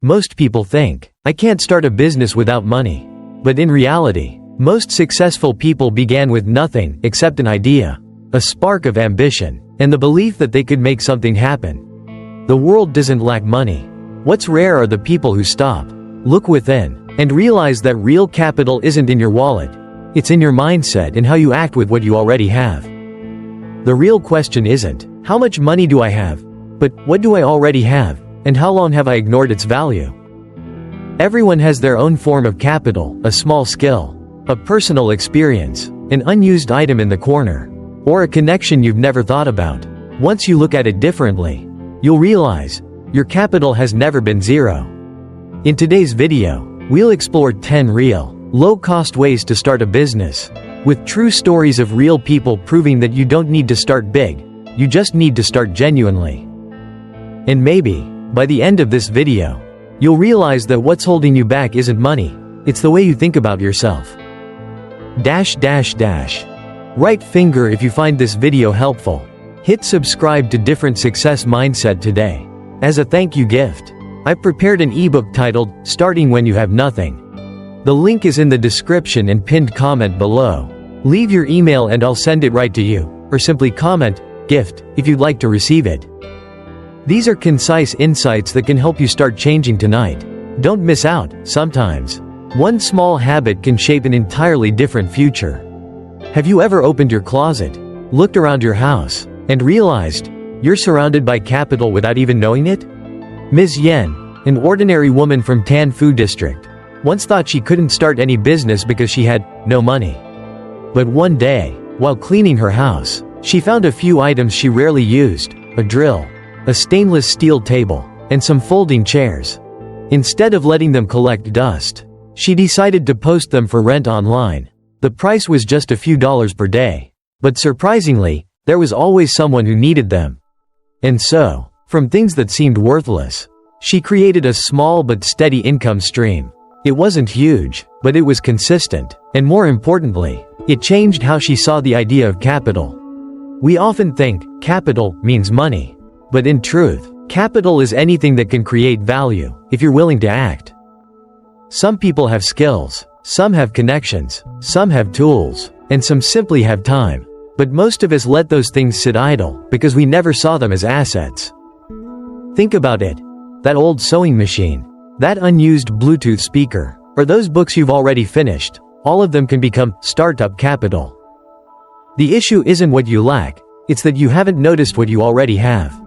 Most people think, I can't start a business without money. But in reality, most successful people began with nothing except an idea, a spark of ambition, and the belief that they could make something happen. The world doesn't lack money. What's rare are the people who stop, look within, and realize that real capital isn't in your wallet. It's in your mindset and how you act with what you already have. The real question isn't, how much money do I have? But, what do I already have, and how long have I ignored its value? Everyone has their own form of capital, a small skill, a personal experience, an unused item in the corner, or a connection you've never thought about. Once you look at it differently, you'll realize, your capital has never been zero. In today's video, we'll explore 10 real, low-cost ways to start a business, with true stories of real people proving that you don't need to start big, you just need to start genuinely. And maybe, by the end of this video, you'll realize that what's holding you back isn't money, it's the way you think about yourself. Right finger if you find this video helpful. Hit subscribe to Different Success Mindset today. As a thank you gift, I've prepared an ebook titled, Starting When You Have Nothing. The link is in the description and pinned comment below. Leave your email and I'll send it right to you, or simply comment, gift, if you'd like to receive it. These are concise insights that can help you start changing tonight. Don't miss out. Sometimes, one small habit can shape an entirely different future. Have you ever opened your closet, looked around your house, and realized you're surrounded by capital without even knowing it? Ms. Yen, an ordinary woman from Tan Fu District, once thought she couldn't start any business because she had no money. But one day, while cleaning her house, she found a few items she rarely used, a drill, a stainless steel table, and some folding chairs. Instead of letting them collect dust, she decided to post them for rent online. The price was just a few dollars per day. But surprisingly, there was always someone who needed them. And so, from things that seemed worthless, she created a small but steady income stream. It wasn't huge, but it was consistent, and more importantly, it changed how she saw the idea of capital. We often think, capital means money. But in truth, capital is anything that can create value, if you're willing to act. Some people have skills, some have connections, some have tools, and some simply have time. But most of us let those things sit idle, because we never saw them as assets. Think about it. That old sewing machine, that unused Bluetooth speaker, or those books you've already finished, all of them can become startup capital. The issue isn't what you lack, it's that you haven't noticed what you already have.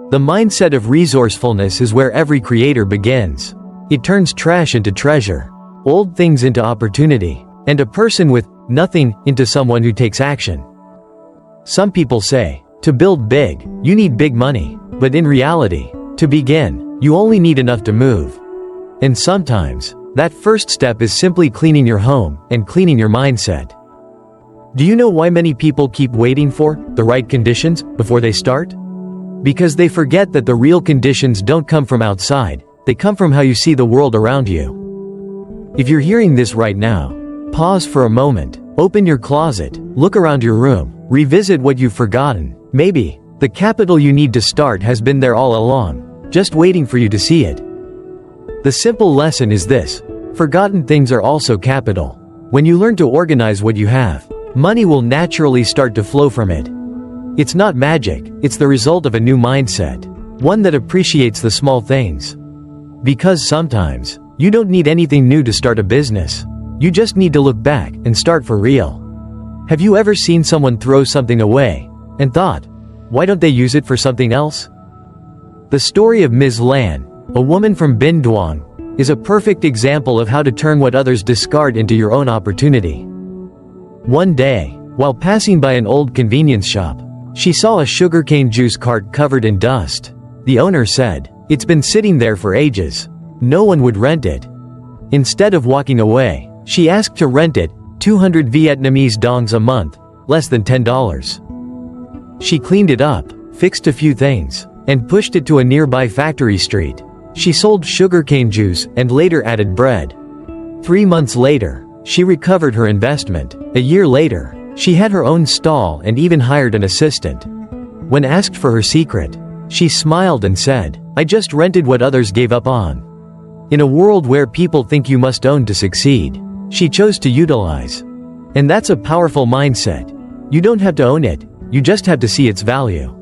The mindset of resourcefulness is where every creator begins. It turns trash into treasure, old things into opportunity, and a person with nothing into someone who takes action. Some people say, to build big, you need big money, but in reality, to begin, you only need enough to move. And sometimes, that first step is simply cleaning your home and cleaning your mindset. Do you know why many people keep waiting for the right conditions before they start? Because they forget that the real conditions don't come from outside, they come from how you see the world around you. If you're hearing this right now, pause for a moment, open your closet, look around your room, revisit what you've forgotten. Maybe, the capital you need to start has been there all along, just waiting for you to see it. The simple lesson is this: forgotten things are also capital. When you learn to organize what you have, money will naturally start to flow from it. It's not magic, it's the result of a new mindset, one that appreciates the small things. Because sometimes, you don't need anything new to start a business. You just need to look back and start for real. Have you ever seen someone throw something away and thought, why don't they use it for something else? The story of Ms. Lan, a woman from Binduang, is a perfect example of how to turn what others discard into your own opportunity. One day, while passing by an old convenience shop, she saw a sugarcane juice cart covered in dust. The owner said, "It's been sitting there for ages. No one would rent it." Instead of walking away, she asked to rent it, 200 Vietnamese dongs a month, less than $10. She cleaned it up, fixed a few things, and pushed it to a nearby factory street. She sold sugarcane juice and later added bread. 3 months later, she recovered her investment. A year later, she had her own stall and even hired an assistant. When asked for her secret, she smiled and said, I just rented what others gave up on. In a world where people think you must own to succeed, she chose to utilize. And that's a powerful mindset. You don't have to own it, you just have to see its value.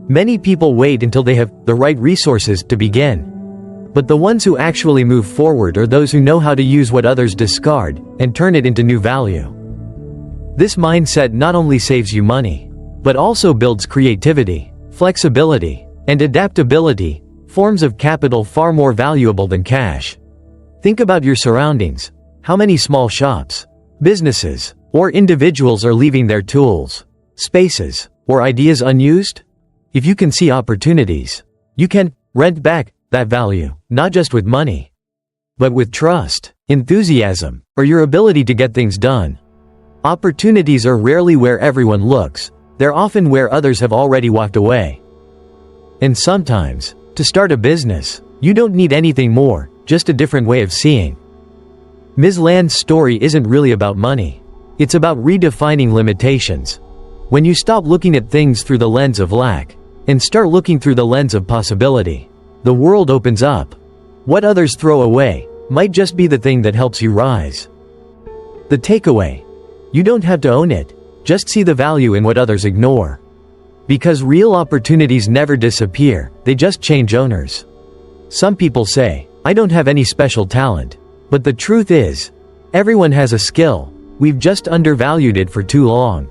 Many people wait until they have the right resources to begin. But the ones who actually move forward are those who know how to use what others discard and turn it into new value. This mindset not only saves you money, but also builds creativity, flexibility, and adaptability, forms of capital far more valuable than cash. Think about your surroundings. How many small shops, businesses, or individuals are leaving their tools, spaces, or ideas unused? If you can see opportunities, you can rent back that value, not just with money, but with trust, enthusiasm, or your ability to get things done. Opportunities are rarely where everyone looks, they're often where others have already walked away. And sometimes, to start a business, you don't need anything more, just a different way of seeing. Ms. Land's story isn't really about money. It's about redefining limitations. When you stop looking at things through the lens of lack, and start looking through the lens of possibility, the world opens up. What others throw away might just be the thing that helps you rise. The takeaway: you don't have to own it, just see the value in what others ignore. Because real opportunities never disappear, they just change owners. Some people say, I don't have any special talent. But the truth is, everyone has a skill, we've just undervalued it for too long.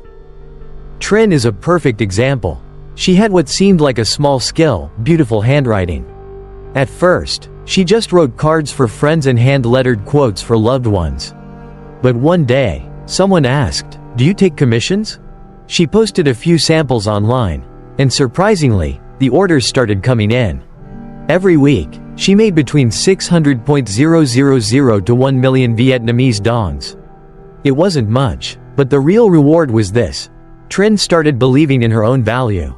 Trin is a perfect example. She had what seemed like a small skill, beautiful handwriting. At first, she just wrote cards for friends and hand-lettered quotes for loved ones. But one day, someone asked, "Do you take commissions?" She posted a few samples online, and surprisingly, the orders started coming in. Every week, she made between 600,000 to 1 million Vietnamese dongs. It wasn't much, but the real reward was this. Trin started believing in her own value.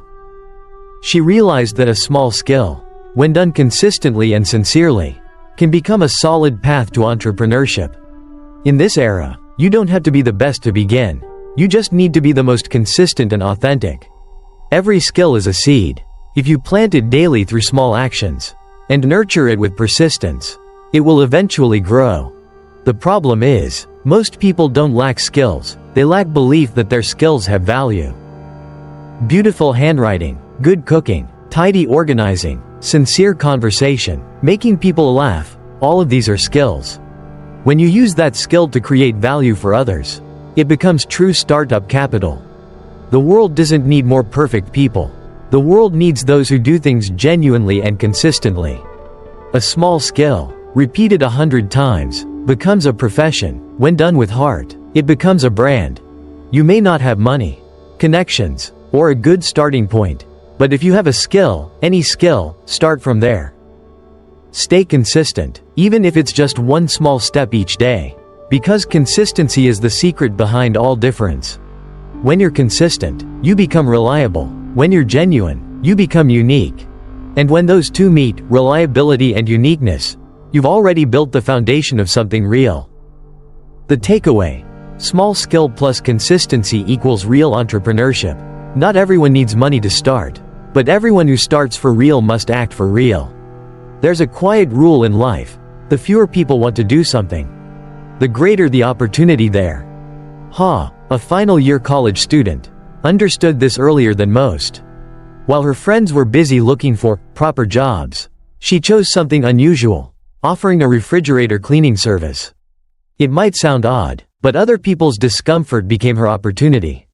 She realized that a small skill, when done consistently and sincerely, can become a solid path to entrepreneurship. In this era, you don't have to be the best to begin. You just need to be the most consistent and authentic. Every skill is a seed. If you plant it daily through small actions, and nurture it with persistence, it will eventually grow. The problem is, most people don't lack skills, they lack belief that their skills have value. Beautiful handwriting, good cooking, tidy organizing, sincere conversation, making people laugh, all of these are skills. When you use that skill to create value for others, it becomes true startup capital. The world doesn't need more perfect people. The world needs those who do things genuinely and consistently. A small skill, repeated 100 times, becomes a profession. When done with heart, it becomes a brand. You may not have money, connections, or a good starting point, but if you have a skill, any skill, start from there. Stay consistent, even if it's just one small step each day, because consistency is the secret behind all difference. When you're consistent, you become reliable. When you're genuine, you become unique. And when those two meet, reliability and uniqueness, you've already built the foundation of something real. The takeaway: small skill plus consistency equals real entrepreneurship. Not everyone needs money to start, but everyone who starts for real must act for real. There's a quiet rule in life: the fewer people want to do something, the greater the opportunity there. A final year college student, understood this earlier than most. While her friends were busy looking for proper jobs, she chose something unusual, offering a refrigerator cleaning service. It might sound odd, but other people's discomfort became her opportunity.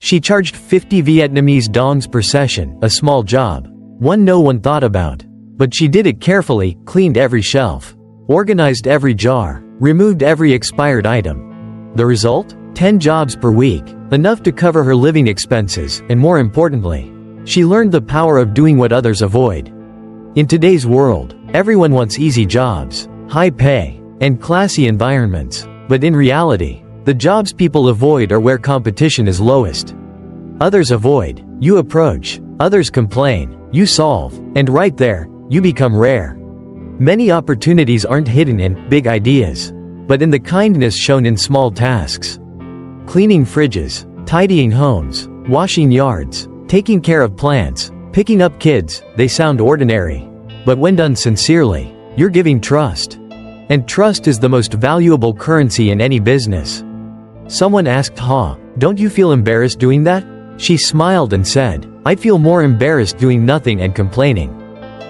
She charged 50 Vietnamese dongs per session, a small job, one no one thought about. But she did it carefully, cleaned every shelf, organized every jar, removed every expired item. The result? 10 jobs per week, enough to cover her living expenses, and more importantly, she learned the power of doing what others avoid. In today's world, everyone wants easy jobs, high pay, and classy environments, but in reality, the jobs people avoid are where competition is lowest. Others avoid, you approach; others complain, you solve, and right there, you become rare. Many opportunities aren't hidden in big ideas, but in the kindness shown in small tasks. Cleaning fridges, tidying homes, washing yards, taking care of plants, Picking up kids, they sound ordinary. But when done sincerely, you're giving trust. And trust is the most valuable currency in any business. Someone asked Ha, "Don't you feel embarrassed doing that?" She smiled and said, "I'd feel more embarrassed doing nothing and complaining."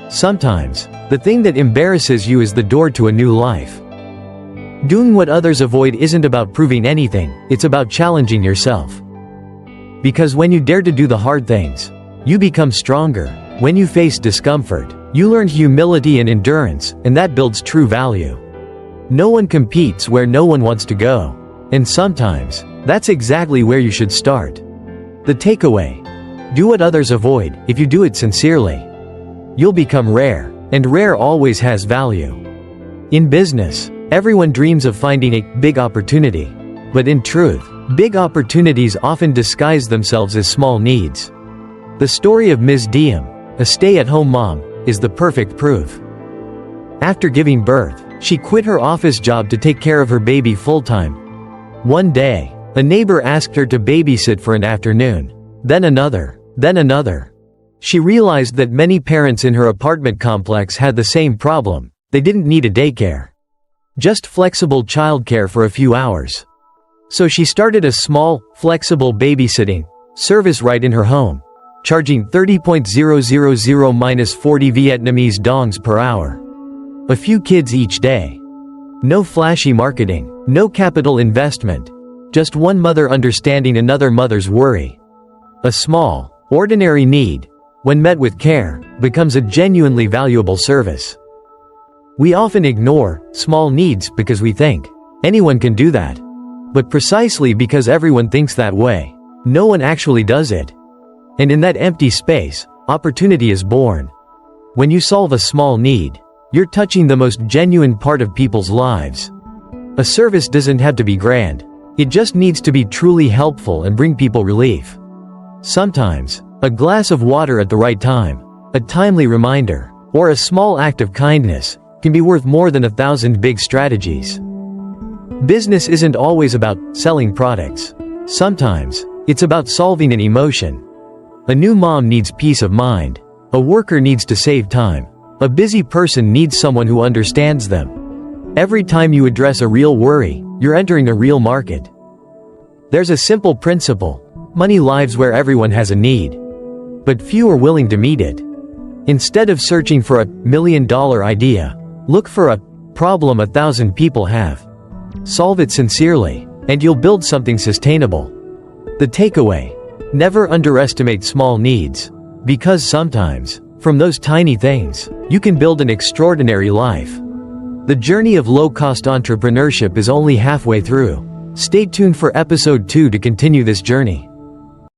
Sometimes, the thing that embarrasses you is the door to a new life. Doing what others avoid isn't about proving anything, it's about challenging yourself. Because when you dare to do the hard things, you become stronger. When you face discomfort, you learn humility and endurance, and that builds true value. No one competes where no one wants to go. And sometimes, that's exactly where you should start. The takeaway: do what others avoid. If you do it sincerely, you'll become rare, and rare always has value. In business, everyone dreams of finding a big opportunity. But in truth, big opportunities often disguise themselves as small needs. The story of Ms. Diem, a stay-at-home mom, is the perfect proof. After giving birth, she quit her office job to take care of her baby full-time. One day, a neighbor asked her to babysit for an afternoon. Then another. She realized that many parents in her apartment complex had the same problem. They didn't need a daycare. Just flexible childcare for a few hours. So she started a small, flexible babysitting service right in her home, charging 30.000-40 Vietnamese dongs per hour. A few kids each day. No flashy marketing, no capital investment. Just one mother understanding another mother's worry. A small, ordinary need, when met with care, becomes a genuinely valuable service. We often ignore small needs because we think anyone can do that. But precisely because everyone thinks that way, no one actually does it. And in that empty space, opportunity is born. When you solve a small need, you're touching the most genuine part of people's lives. A service doesn't have to be grand. It just needs to be truly helpful and bring people relief. Sometimes, a glass of water at the right time, a timely reminder, or a small act of kindness can be worth more than 1,000 big strategies. Business isn't always about selling products. Sometimes, it's about solving an emotion. A new mom needs peace of mind. A worker needs to save time. A busy person needs someone who understands them. Every time you address a real worry, you're entering a real market. There's a simple principle: money lives where everyone has a need. But few are willing to meet it. Instead of searching for a million-dollar idea, look for a problem 1,000 people have. Solve it sincerely, and you'll build something sustainable. The takeaway: never underestimate small needs. Because sometimes, from those tiny things, you can build an extraordinary life. The journey of low-cost entrepreneurship is only halfway through. Stay tuned for episode 2 to continue this journey.